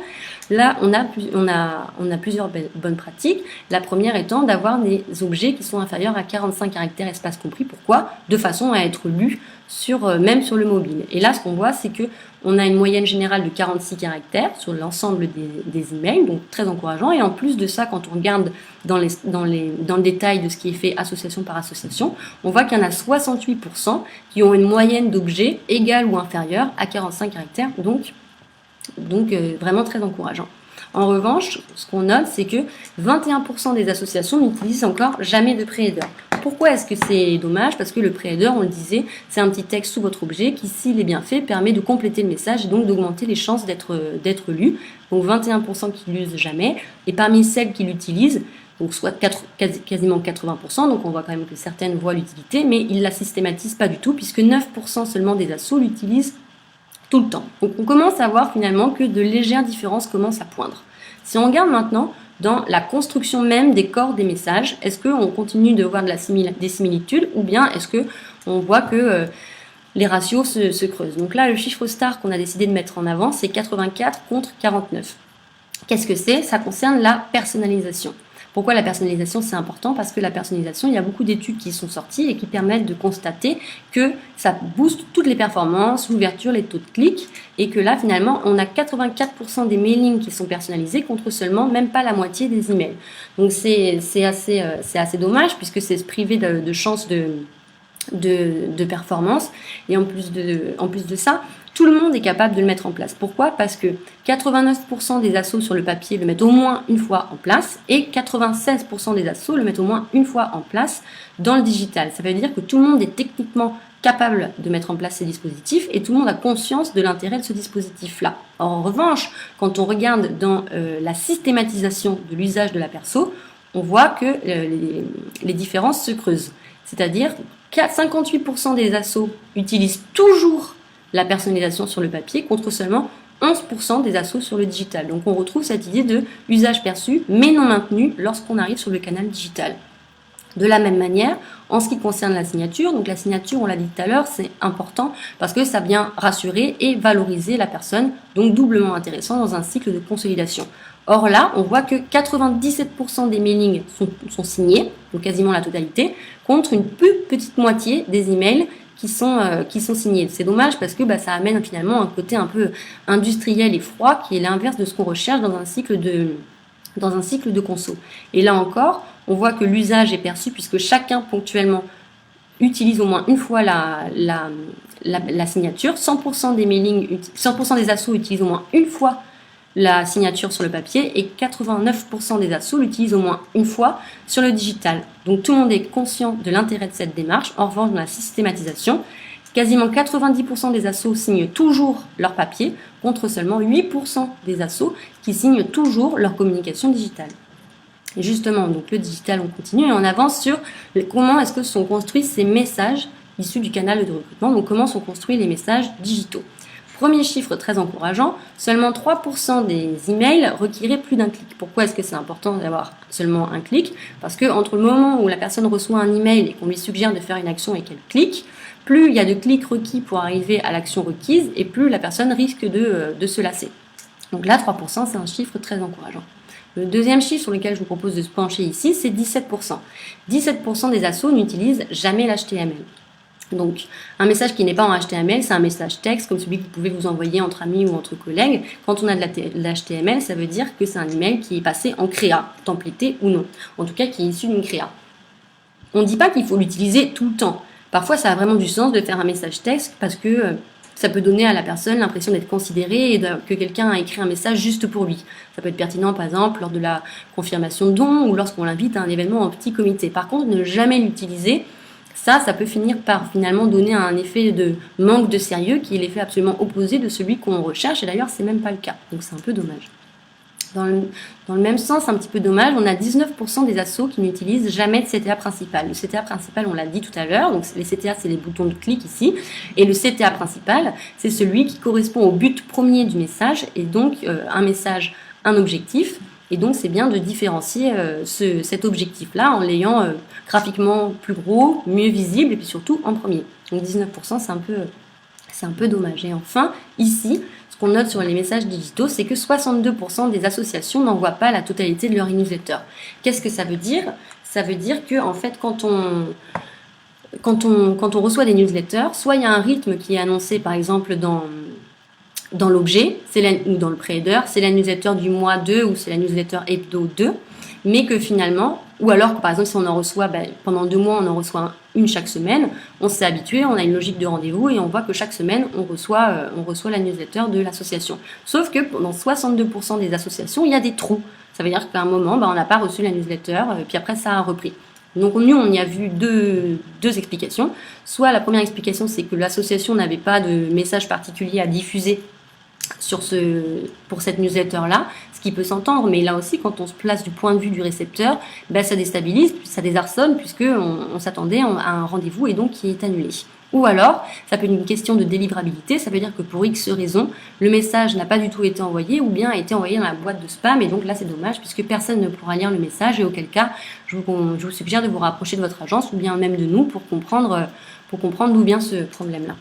[SPEAKER 2] là on a plusieurs bonnes pratiques. La première étant d'avoir des objets qui sont inférieurs à 45 caractères espace compris. Pourquoi? De façon à être lus même sur le mobile. Et là ce qu'on voit c'est que on a une moyenne générale de 46 caractères sur l'ensemble des emails, donc très encourageant. Et en plus de ça, quand on regarde dans le détail de ce qui est fait association par association, on voit qu'il y en a 68% qui ont une moyenne d'objets égale ou inférieure à 45 caractères, donc vraiment très encourageant. En revanche, ce qu'on note, c'est que 21% des associations n'utilisent encore jamais de pré-header. Pourquoi est-ce que c'est dommage? Parce que le pré-header, on le disait, c'est un petit texte sous votre objet qui, s'il est bien fait, permet de compléter le message et donc d'augmenter les chances d'être lu. Donc 21% qui l'usent jamais. Et parmi celles qui l'utilisent, donc soit quasiment 80%, donc on voit quand même que certaines voient l'utilité, mais ils ne la systématisent pas du tout, puisque 9% seulement des assos l'utilisent tout le temps. Donc on commence à voir finalement que de légères différences commencent à poindre. Si on regarde maintenant dans la construction même des corps des messages, est-ce qu'on continue de voir des similitudes ou bien est-ce qu'on voit que les ratios se creusent? Donc là, le chiffre star qu'on a décidé de mettre en avant, c'est 84 contre 49. Qu'est-ce que c'est? Ça concerne la personnalisation. Pourquoi la personnalisation c'est important? Parce que la personnalisation, il y a beaucoup d'études qui sont sorties et qui permettent de constater que ça booste toutes les performances, l'ouverture, les taux de clics et que là finalement on a 84% des mailings qui sont personnalisés contre seulement même pas la moitié des emails. Donc c'est assez dommage puisque c'est se priver de chances de performance et en plus de ça, tout le monde est capable de le mettre en place. Pourquoi? Parce que 89% des assos sur le papier le mettent au moins une fois en place et 96% des assos le mettent au moins une fois en place dans le digital. Ça veut dire que tout le monde est techniquement capable de mettre en place ces dispositifs et tout le monde a conscience de l'intérêt de ce dispositif-là. En revanche, quand on regarde dans la systématisation de l'usage de la perso, on voit que les différences se creusent. C'est-à-dire que 58% des assos utilisent toujours la personnalisation sur le papier contre seulement 11% des assos sur le digital. Donc on retrouve cette idée de usage perçu mais non maintenu lorsqu'on arrive sur le canal digital. De la même manière, en ce qui concerne la signature, donc la signature, on l'a dit tout à l'heure, c'est important parce que ça vient rassurer et valoriser la personne, donc doublement intéressant dans un cycle de consolidation. Or là, on voit que 97% des mailings sont signés, donc quasiment la totalité, contre une plus petite moitié des emails qui sont signés. C'est dommage parce que ça amène finalement un côté un peu industriel et froid qui est l'inverse de ce qu'on recherche dans un cycle de conso. Et là encore, on voit que l'usage est perçu puisque chacun ponctuellement utilise au moins une fois la signature. 100% des mailings, 100% des assos utilisent au moins une fois la signature sur le papier et 89% des assos l'utilisent au moins une fois sur le digital. Donc tout le monde est conscient de l'intérêt de cette démarche. En revanche, dans la systématisation, quasiment 90% des assos signent toujours leur papier contre seulement 8% des assos qui signent toujours leur communication digitale. Et justement, donc le digital, on continue et on avance sur comment est-ce que sont construits ces messages issus du canal de recrutement. Donc comment sont construits les messages digitaux. Premier chiffre très encourageant, seulement 3% des emails requéraient plus d'un clic. Pourquoi est-ce que c'est important d'avoir seulement un clic? Parce que entre le moment où la personne reçoit un email et qu'on lui suggère de faire une action et qu'elle clique, plus il y a de clics requis pour arriver à l'action requise et plus la personne risque de se lasser. Donc là, 3%, c'est un chiffre très encourageant. Le deuxième chiffre sur lequel je vous propose de se pencher ici, c'est 17%. 17% des assos n'utilisent jamais l'HTML. Donc, un message qui n'est pas en HTML, c'est un message texte, comme celui que vous pouvez vous envoyer entre amis ou entre collègues. Quand on a de l'HTML, ça veut dire que c'est un email qui est passé en créa, templaté ou non. En tout cas, qui est issu d'une créa. On ne dit pas qu'il faut l'utiliser tout le temps. Parfois, ça a vraiment du sens de faire un message texte parce que ça peut donner à la personne l'impression d'être considérée et que quelqu'un a écrit un message juste pour lui. Ça peut être pertinent, par exemple, lors de la confirmation de don ou lorsqu'on l'invite à un événement en petit comité. Par contre, ne jamais l'utiliser, ça peut finir par finalement donner un effet de manque de sérieux qui est l'effet absolument opposé de celui qu'on recherche. Et d'ailleurs, c'est même pas le cas. Donc, c'est un peu dommage. Dans le même sens, un petit peu dommage, on a 19% des assos qui n'utilisent jamais de CTA principal. Le CTA principal, on l'a dit tout à l'heure, donc les CTA, c'est les boutons de clic ici, et le CTA principal, c'est celui qui correspond au but premier du message, et donc un message, un objectif, et donc c'est bien de différencier cet objectif-là en l'ayant graphiquement plus gros, mieux visible, et puis surtout en premier. Donc 19%, c'est un peu dommage. Et enfin, ici, ce qu'on note sur les messages digitaux, c'est que 62% des associations n'envoient pas la totalité de leur e-newsletter. Qu'est-ce que ça veut dire? Ça veut dire que, en fait, quand on reçoit des newsletters, soit il y a un rythme qui est annoncé, par exemple, dans l'objet, ou dans le pré-header, c'est la newsletter du mois 2 ou c'est la newsletter hebdo 2, mais que finalement, ou alors par exemple si on en reçoit, pendant 2 mois on en reçoit une chaque semaine, on s'est habitué, on a une logique de rendez-vous et on voit que chaque semaine on reçoit la newsletter de l'association. Sauf que dans 62% des associations, il y a des trous. Ça veut dire qu'à un moment, on n'a pas reçu la newsletter, puis après ça a repris. Donc nous, on y a vu deux explications. Soit la première explication, c'est que l'association n'avait pas de message particulier à diffuser pour cette newsletter-là, ce qui peut s'entendre, mais là aussi, quand on se place du point de vue du récepteur, ça déstabilise, ça désarçonne, puisqu'on s'attendait à un rendez-vous et donc qui est annulé. Ou alors, ça peut être une question de délivrabilité, ça veut dire que pour X raisons, le message n'a pas du tout été envoyé ou bien a été envoyé dans la boîte de spam et donc là c'est dommage puisque personne ne pourra lire le message et auquel cas je vous suggère de vous rapprocher de votre agence ou bien même de nous pour comprendre d'où vient ce problème-là.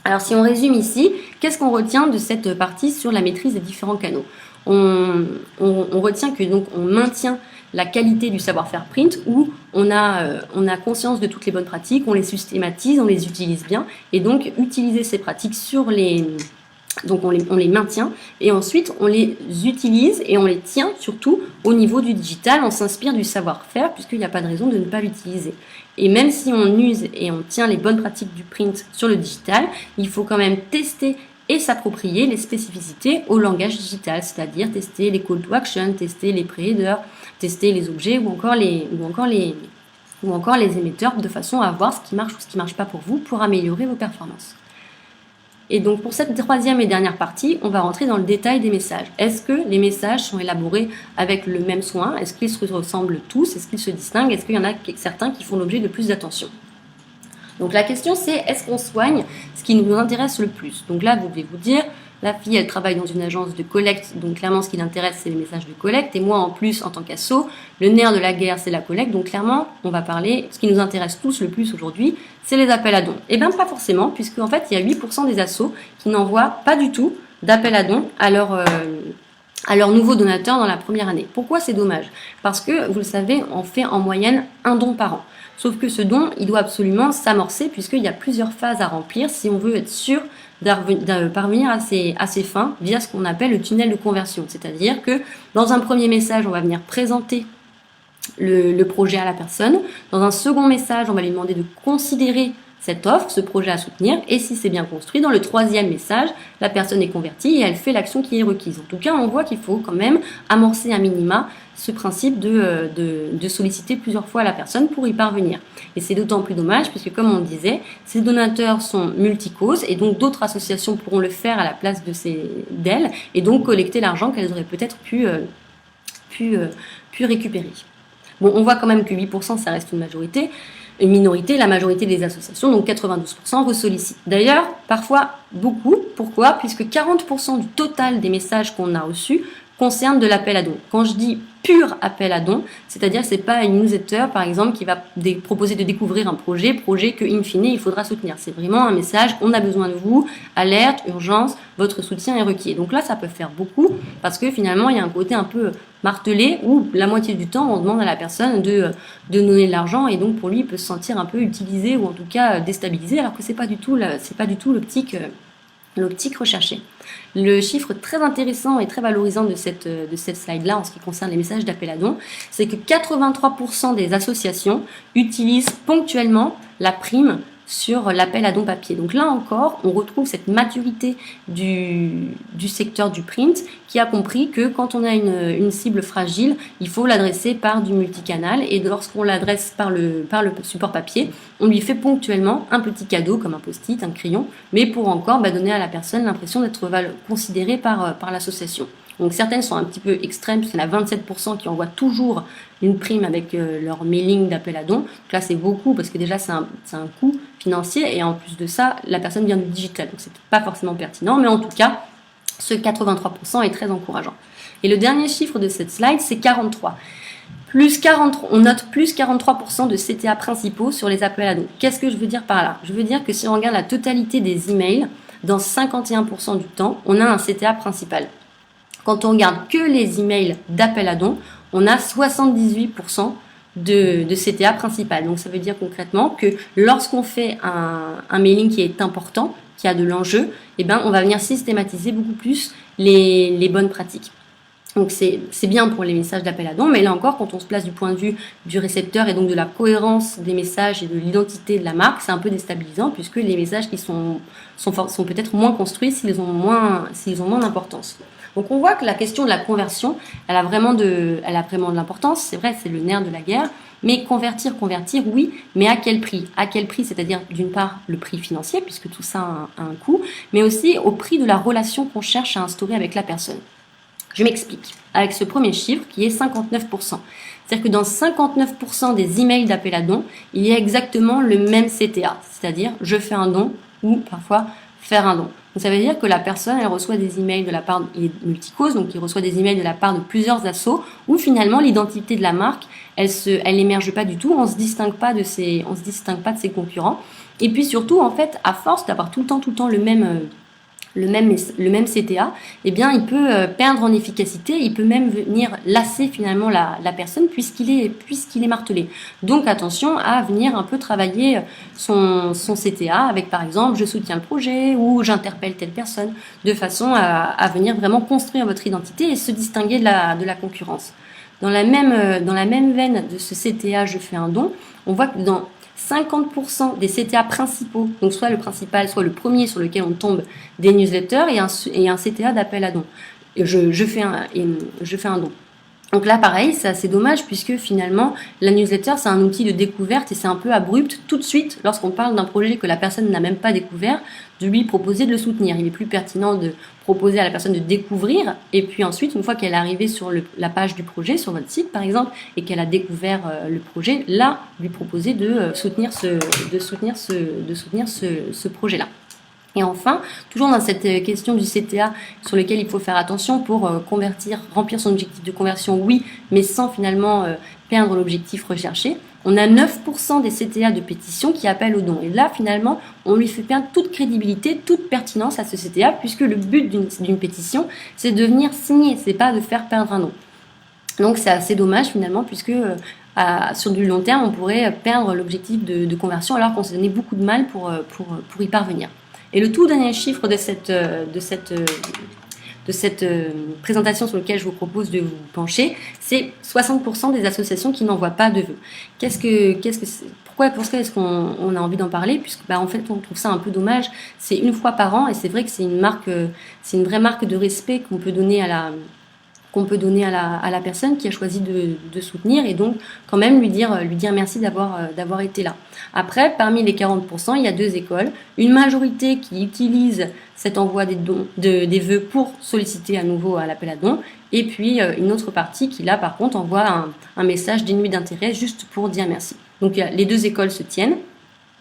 [SPEAKER 2] Alors si on résume ici, qu'est-ce qu'on retient de cette partie sur la maîtrise des différents canaux? On retient que donc on maintient la qualité du savoir-faire print où on a conscience de toutes les bonnes pratiques, on les systématise, on les utilise bien et donc utiliser ces pratiques donc on les maintient et ensuite on les utilise et on les tient surtout au niveau du digital, on s'inspire du savoir-faire puisqu'il n'y a pas de raison de ne pas l'utiliser. Et même si on use et on tient les bonnes pratiques du print sur le digital, il faut quand même tester et s'approprier les spécificités au langage digital, c'est-à-dire tester les call to action, tester les pré-headers, tester les objets ou encore les émetteurs de façon à voir ce qui marche ou ce qui ne marche pas pour vous pour améliorer vos performances. Et donc pour cette troisième et dernière partie, on va rentrer dans le détail des messages. Est-ce que les messages sont élaborés avec le même soin? Est-ce qu'ils se ressemblent tous? Est-ce qu'ils se distinguent? Est-ce qu'il y en a certains qui font l'objet de plus d'attention? Donc la question c'est, est-ce qu'on soigne ce qui nous intéresse le plus? Donc là, vous devez vous dire, la fille, elle travaille dans une agence de collecte, donc clairement, ce qui l'intéresse, c'est les messages de collecte. Et moi, en plus, en tant qu'asso, le nerf de la guerre, c'est la collecte. Donc clairement, on va parler, ce qui nous intéresse tous le plus aujourd'hui, c'est les appels à dons. Eh bien, pas forcément, puisque en fait, il y a 8% des assos qui n'envoient pas du tout d'appels à dons à leurs nouveaux donateurs dans la première année. Pourquoi c'est dommage? Parce que, vous le savez, on fait en moyenne un don par an. Sauf que ce don, il doit absolument s'amorcer puisqu'il y a plusieurs phases à remplir si on veut être sûr de parvenir à ces fins via ce qu'on appelle le tunnel de conversion. C'est-à-dire que dans un premier message, on va venir présenter le projet à la personne. Dans un second message, on va lui demander de considérer cette offre, ce projet à soutenir, et si c'est bien construit, dans le troisième message, la personne est convertie et elle fait l'action qui est requise. En tout cas, on voit qu'il faut quand même amorcer à minima ce principe de solliciter plusieurs fois la personne pour y parvenir. Et c'est d'autant plus dommage puisque, comme on le disait, ces donateurs sont multicauses et donc d'autres associations pourront le faire à la place d'elles et donc collecter l'argent qu'elles auraient peut-être pu récupérer. Bon, on voit quand même que 8%, ça reste une minorité, la majorité des associations, donc 92%, ressollicitent. D'ailleurs, parfois beaucoup. Pourquoi ? Puisque 40% du total des messages qu'on a reçus concernent de l'appel à dons. Quand je dis pur appel à dons, c'est-à-dire que c'est pas une newsletter, par exemple, qui va proposer de découvrir un projet que, in fine, il faudra soutenir. C'est vraiment un message, on a besoin de vous, alerte, urgence, votre soutien est requis. Donc là, ça peut faire beaucoup, parce que finalement, il y a un côté un peu martelé, où la moitié du temps, on demande à la personne de donner de l'argent, et donc pour lui, il peut se sentir un peu utilisé, ou en tout cas déstabilisé, alors que c'est pas du tout l'optique recherchée. Le chiffre très intéressant et très valorisant de cette slide-là en ce qui concerne les messages d'appel à dons, c'est que 83% des associations utilisent ponctuellement la prime sur l'appel à dons papier. Donc là encore, on retrouve cette maturité du secteur du print qui a compris que quand on a une cible fragile, il faut l'adresser par du multicanal et lorsqu'on l'adresse par le support papier, on lui fait ponctuellement un petit cadeau comme un post-it, un crayon, mais pour encore donner à la personne l'impression d'être considérée par l'association. Donc certaines sont un petit peu extrêmes, puisqu'il y en a 27% qui envoient toujours une prime avec leur mailing d'appel à dons. Donc là c'est beaucoup parce que déjà c'est un coût financier et en plus de ça la personne vient du digital, donc c'est pas forcément pertinent, mais en tout cas ce 83% est très encourageant. Et le dernier chiffre de cette slide c'est 43. On note plus 43% de CTA principaux sur les appels à dons. Qu'est-ce que je veux dire par là ? Je veux dire que si on regarde la totalité des emails, dans 51% du temps, on a un CTA principal. Quand on regarde que les emails d'appel à dons, on a 78% de CTA principal. Donc ça veut dire concrètement que lorsqu'on fait un mailing qui est important, qui a de l'enjeu, on va venir systématiser beaucoup plus les bonnes pratiques. Donc c'est bien pour les messages d'appel à dons, mais là encore, quand on se place du point de vue du récepteur et donc de la cohérence des messages et de l'identité de la marque, c'est un peu déstabilisant puisque les messages qui sont peut-être moins construits s'ils ont moins d'importance. Donc on voit que la question de la conversion, elle a vraiment de l'importance. C'est vrai, c'est le nerf de la guerre. Mais convertir, oui, mais à quel prix ? À quel prix ? C'est-à-dire d'une part le prix financier, puisque tout ça a un coût, mais aussi au prix de la relation qu'on cherche à instaurer avec la personne. Je m'explique. Avec ce premier chiffre qui est 59%. C'est-à-dire que dans 59% des emails d'appel à dons, il y a exactement le même CTA. C'est-à-dire je fais un don ou parfois faire un don. Donc ça veut dire que la personne, elle reçoit des emails de la part, il est multicause, donc il reçoit des emails de la part de plusieurs assos où finalement l'identité de la marque, elle émerge pas du tout, on se distingue pas de ses concurrents. Et puis surtout, en fait, à force d'avoir tout le temps le même CTA, il peut perdre en efficacité, il peut même venir lasser finalement la personne puisqu'il est martelé. Donc attention à venir un peu travailler son CTA avec par exemple je soutiens le projet ou j'interpelle telle personne de façon à venir vraiment construire votre identité et se distinguer de la concurrence. Dans la même veine de ce CTA je fais un don, on voit que dans 50% des CTA principaux, donc soit le principal, soit le premier sur lequel on tombe des newsletters et un CTA d'appel à don. Je fais un don. Donc là, pareil, c'est assez dommage puisque finalement, la newsletter, c'est un outil de découverte et c'est un peu abrupt tout de suite lorsqu'on parle d'un projet que la personne n'a même pas découvert, de lui proposer de le soutenir. Il est plus pertinent de proposer à la personne de découvrir et puis ensuite, une fois qu'elle est arrivée sur la page du projet, sur votre site par exemple, et qu'elle a découvert le projet, là, lui proposer de soutenir ce projet-là. Et enfin, toujours dans cette question du CTA sur lequel il faut faire attention pour remplir son objectif de conversion, oui, mais sans finalement perdre l'objectif recherché, on a 9% des CTA de pétition qui appellent au don. Et là, finalement, on lui fait perdre toute crédibilité, toute pertinence à ce CTA, puisque le but d'une pétition, c'est de venir signer, c'est pas de faire perdre un nom. Donc c'est assez dommage finalement puisque sur du long terme, on pourrait perdre l'objectif de conversion alors qu'on s'est donné beaucoup de mal pour y parvenir. Et le tout dernier chiffre de cette présentation sur laquelle je vous propose de vous pencher, c'est 60% des associations qui n'envoient pas de vœux. Pourquoi est-ce qu'on a envie d'en parler? Puisque en fait, on trouve ça un peu dommage. C'est une fois par an et c'est vrai que c'est une vraie marque de respect qu'on peut donner à la personne qui a choisi de soutenir et donc quand même lui dire merci d'avoir été là. Après, parmi les 40%, il y a 2 écoles. Une majorité qui utilise cet envoi des vœux pour solliciter à nouveau à l'appel à dons et puis une autre partie qui là par contre envoie un message dénué d'intérêt juste pour dire merci. Donc les 2 écoles se tiennent.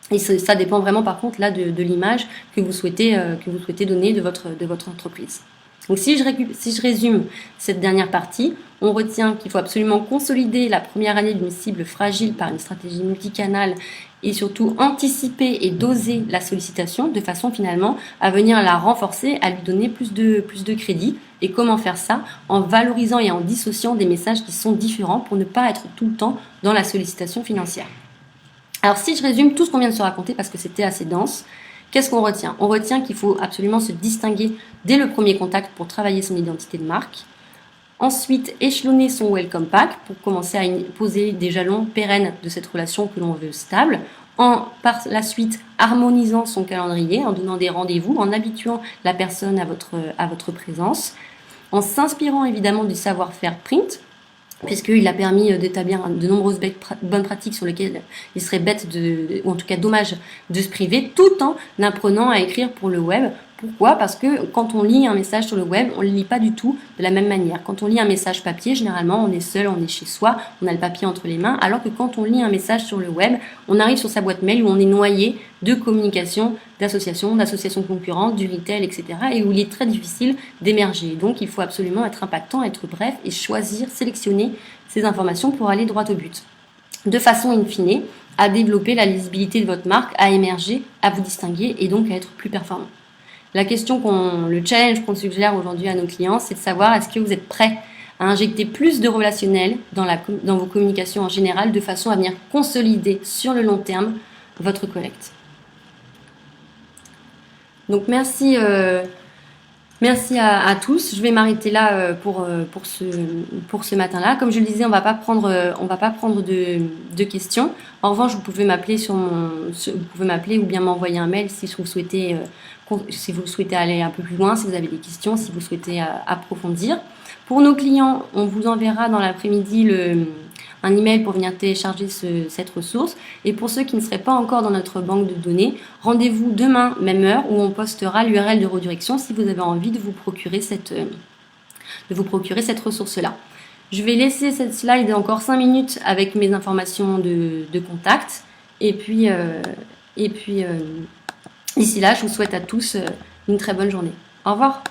[SPEAKER 2] Et ça dépend vraiment par contre là de l'image que vous souhaitez donner de votre entreprise. Donc si je résume cette dernière partie, on retient qu'il faut absolument consolider la première année d'une cible fragile par une stratégie multicanale et surtout anticiper et doser la sollicitation de façon finalement à venir la renforcer, à lui donner plus de crédit. Et comment faire ça? En valorisant et en dissociant des messages qui sont différents pour ne pas être tout le temps dans la sollicitation financière. Alors si je résume tout ce qu'on vient de se raconter parce que c'était assez dense, qu'est-ce qu'on retient? On retient qu'il faut absolument se distinguer dès le premier contact pour travailler son identité de marque. Ensuite, échelonner son welcome pack pour commencer à poser des jalons pérennes de cette relation que l'on veut stable. Par la suite, harmonisant son calendrier, en donnant des rendez-vous, en habituant la personne à votre présence, en s'inspirant évidemment du savoir-faire print, puisqu'il a permis d'établir de nombreuses bonnes pratiques sur lesquelles il serait bête ou en tout cas dommage de se priver, tout en apprenant à écrire pour le web. Pourquoi? Parce que quand on lit un message sur le web, on ne le lit pas du tout de la même manière. Quand on lit un message papier, généralement, on est seul, on est chez soi, on a le papier entre les mains, alors que quand on lit un message sur le web, on arrive sur sa boîte mail où on est noyé de communication, d'associations concurrentes, du retail, etc. et où il est très difficile d'émerger. Donc, il faut absolument être impactant, être bref et choisir, sélectionner ces informations pour aller droit au but. De façon in fine, à développer la lisibilité de votre marque, à émerger, à vous distinguer et donc à être plus performant. Le challenge qu'on suggère aujourd'hui à nos clients, c'est de savoir est-ce que vous êtes prêts à injecter plus de relationnel dans vos communications en général de façon à venir consolider sur le long terme votre collecte. Donc merci à tous. Je vais m'arrêter là pour ce matin-là. Comme je le disais, on va pas prendre de questions. En revanche, vous pouvez m'appeler ou bien m'envoyer un mail si vous souhaitez aller un peu plus loin, si vous avez des questions, si vous souhaitez approfondir. Pour nos clients, on vous enverra dans l'après-midi un email pour venir télécharger cette ressource. Et pour ceux qui ne seraient pas encore dans notre banque de données, rendez-vous demain, même heure, où on postera l'URL de redirection si vous avez envie de vous procurer cette ressource-là. Je vais laisser cette slide encore 5 minutes avec mes informations de contact. Et puis d'ici là, je vous souhaite à tous une très bonne journée. Au revoir.